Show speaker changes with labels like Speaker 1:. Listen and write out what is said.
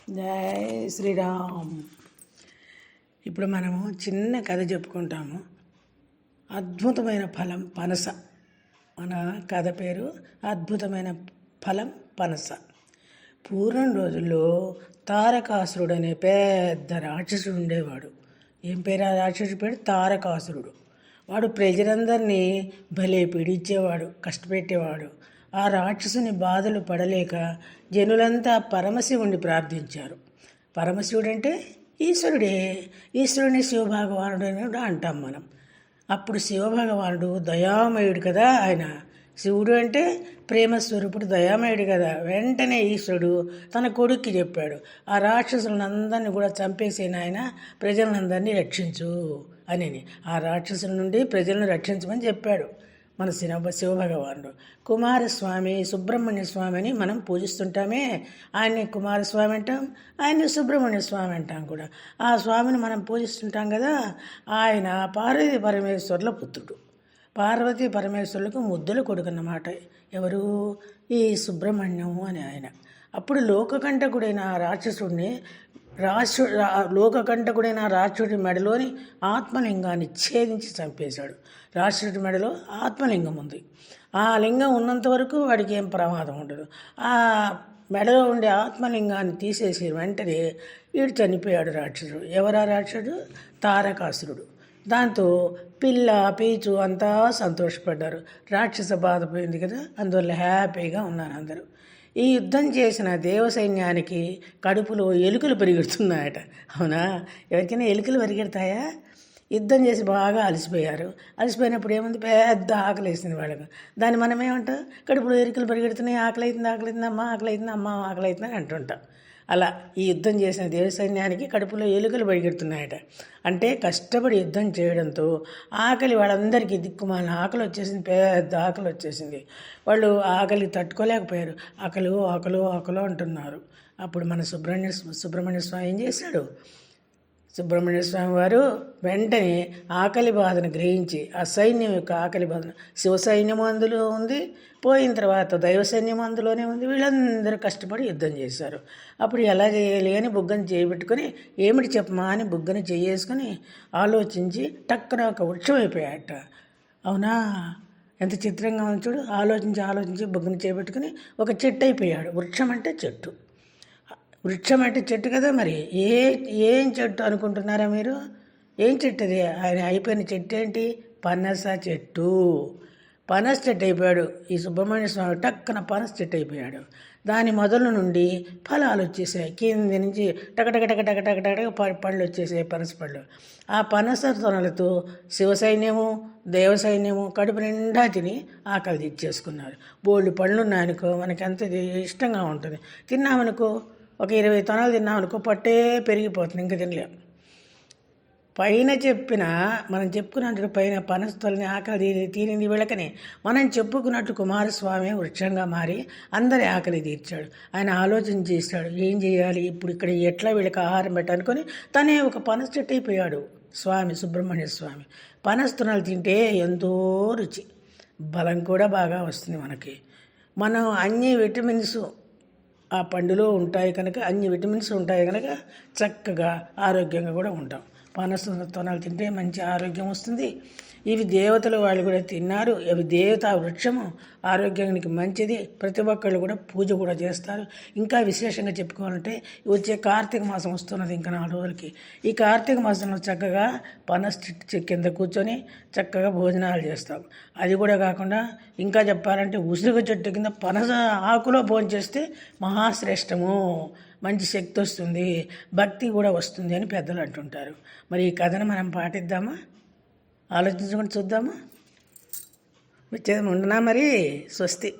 Speaker 1: జై శ్రీరామ్. ఇప్పుడు మనము చిన్న కథ చెప్పుకుంటాము. అద్భుతమైన ఫలం పనస. మన కథ పేరు అద్భుతమైన ఫలం పనస. పూర్వం రోజుల్లో తారకాసురుడు అనే పెద్ద రాక్షసుడు ఉండేవాడు. ఏం పేరు ఆ రాక్షసుడి పేరు? తారకాసురుడు. వాడు ప్రజలందరినీ భలే పీడించేవాడు, కష్టపెట్టేవాడు. ఆ రాక్షసుని బాధలు పడలేక జనులంతా పరమశివుణ్ణి ప్రార్థించారు. పరమశివుడు అంటే ఈశ్వరుడే. ఈశ్వరుని శివభగవానుడు అని కూడా అంటాం మనం. అప్పుడు శివభగవానుడు దయామయుడు కదా. ఆయన శివుడు అంటే ప్రేమస్వరూపుడు, దయామయుడు కదా. వెంటనే ఈశ్వరుడు తన కొడుక్కి చెప్పాడు, ఆ రాక్షసులందరినీ కూడా చంపేసిన ఆయన ప్రజలందరినీ రక్షించు అని. ఆ రాక్షసుల నుండి ప్రజలను రక్షించమని చెప్పాడు మన శివభగవానుడు. కుమారస్వామి, సుబ్రహ్మణ్య స్వామి అని మనం పూజిస్తుంటామే. ఆయన్ని కుమారస్వామి అంటాం, ఆయన్ని సుబ్రహ్మణ్య స్వామి అంటాం కూడా. ఆ స్వామిని మనం పూజిస్తుంటాం కదా. ఆయన పార్వతీ పరమేశ్వరుల పుత్రుడు. పార్వతీ పరమేశ్వరులకు ముద్దుల కొడుకు అన్నమాట. ఎవరు? ఈ సుబ్రహ్మణ్యం అని ఆయన. అప్పుడు లోకకంటకుడైన రాక్షసుడిని లోకకంటకుడైన రాక్షసుడి మెడలోని ఆత్మలింగాన్ని ఛేదించి చంపేశాడు. రాక్షసుడి మెడలో ఆత్మలింగం ఉంది. ఆ లింగం ఉన్నంత వరకు వాడికి ఏం ప్రమాదం ఉండదు. ఆ మెడలో ఉండే ఆత్మలింగాన్ని తీసేసి వెంటనే వీడు చనిపోయాడు రాక్షసుడు. ఎవరా రాక్షసుడు? తారకాసురుడు. దాంతో పిల్ల పీచు అంతా సంతోషపడ్డారు. రాక్షస బాధ పోయింది కదా, అందువల్ల హ్యాపీగా ఉన్నారు అందరూ. ఈ యుద్ధం చేసిన దేవసైన్యానికి కడుపులో ఎలుకలు పరిగెడుతున్నాయట. అవునా? ఎవరికైనా ఎలుకలు పరిగెడతాయా? యుద్ధం చేసి బాగా అలసిపోయారు. అలసిపోయినప్పుడు ఏముంది, పెద్ద ఆకలి వేసింది వాళ్ళకు. దాన్ని మనం ఏమంటాం? కడుపులో ఎలుకలు పరిగెడుతున్నాయి, ఆకలి అవుతుంది అమ్మ, ఆకలి అవుతుంది అని అంటుంటాం. అలా ఈ యుద్ధం చేసిన దేవసైన్యానికి కడుపులో ఎలుకలు పరిగెడుతున్నాయట. అంటే కష్టపడి యుద్ధం చేయడంతో ఆకలి వాళ్ళందరికీ దిక్కుమాలిన ఆకలి వచ్చేసింది, పెద్ద ఆకలి వచ్చేసింది. వాళ్ళు ఆకలి తట్టుకోలేకపోయారు. ఆకలి అంటున్నారు. అప్పుడు మన సుబ్రహ్మణ్య స్వామి ఏం చేశాడు? సుబ్రహ్మణ్య స్వామి వారు వెంటనే ఆకలి బాధను గ్రహించి ఆ సైన్యం యొక్క ఆకలి బాధను, శివ సైన్యం అందులో ఉంది, పోయిన తర్వాత దైవ సైన్యం అందులోనే ఉంది. వీళ్ళందరూ కష్టపడి యుద్ధం చేశారు. అప్పుడు ఎలా చేయాలి అని బుగ్గను చేయబెట్టుకొని, ఏమిటి చెప్పమా అని బుగ్గను చేసుకొని ఆలోచించి టక్కున ఒక వృక్షం అయిపోయాట. అవునా? ఎంత చిత్రంగా ఉంది చూడు. ఆలోచించి బుగ్గను చేయబెట్టుకొని ఒక చెట్టు అయిపోయాడు. వృక్షం అంటే చెట్టు. వృక్షం అంటే చెట్టు కదా. మరి ఏం చెట్టు అనుకుంటున్నారా మీరు? ఏం చెట్టు అది? ఆయన అయిపోయిన చెట్టు ఏంటి? పనస చెట్టు. పనస చెట్టు అయిపోయాడు ఈ సుబ్రహ్మణ్య స్వామి. టక్కన పనస చెట్టు అయిపోయాడు. దాని మొదలు నుండి ఫలాలు వచ్చేసాయి. కింది నుంచి టకటక పళ్ళు వచ్చేసాయి, పనస పళ్ళు. ఆ పనస తొనలతో శివ సైన్యము, దేవ సైన్యము కడుపు నిండా తిని ఆకలి తీర్చేసుకున్నారు. బోల్డ్ పళ్ళు ఉన్నాయనుకో, మనకి ఎంత ఇష్టంగా ఉంటుంది. తిన్నామనుకో, ఒక 20 తొనలు తిన్నామనుకో, పట్టే పెరిగిపోతుంది, ఇంకా తినలేం. మనం చెప్పుకున్నట్టు పైన పనస తొలని ఆకలి తీరింది వీళ్ళకని, మనం చెప్పుకున్నట్టు కుమారస్వామి వృక్షంగా మారి అందరి ఆకలి తీర్చాడు. ఆయన ఆలోచన చేశాడు, ఏం చేయాలి ఇప్పుడు, ఇక్కడ ఎట్లా వీళ్ళకి ఆహారం పెట్టాలనుకొని తనే ఒక పనస చెట్టు అయిపోయాడు సుబ్రహ్మణ్య స్వామి. పనస తొనలు తింటే ఎంతో రుచి, బలం కూడా బాగా వస్తుంది మనకి. మనం అన్ని విటమిన్స్ ఆ పండులో ఉంటాయి కనుక, అన్ని విటమిన్స్ ఉంటాయి కనుక చక్కగా ఆరోగ్యంగా కూడా ఉంటాం. పనస తొనలు తింటే మంచి ఆరోగ్యం వస్తుంది. ఇవి దేవతలు వాళ్ళు కూడా తిన్నారు. ఇవి దేవతా వృక్షము, ఆరోగ్యానికి మంచిది. ప్రతి ఒక్కళ్ళు కూడా పూజ కూడా చేస్తారు. ఇంకా విశేషంగా చెప్పుకోవాలంటే వచ్చే కార్తీక మాసం వస్తున్నది ఇంకా 4 రోజులకి. ఈ కార్తీక మాసంలో చక్కగా పనస చెట్టు కింద కూర్చొని చక్కగా భోజనాలు చేస్తాం. అది కూడా కాకుండా ఇంకా చెప్పాలంటే ఉసిరిగ చెట్టు కింద పనస ఆకులో భోజనం చేస్తే మహాశ్రేష్టము, మంచి శక్తి వస్తుంది, భక్తి కూడా వస్తుంది అని పెద్దలు అంటుంటారు. మరి ఈ కథను మనం పాటిద్దామా? ఆలోచించుకొని చూద్దామా? వచ్చేది ఉండనా మరి? స్వస్తి.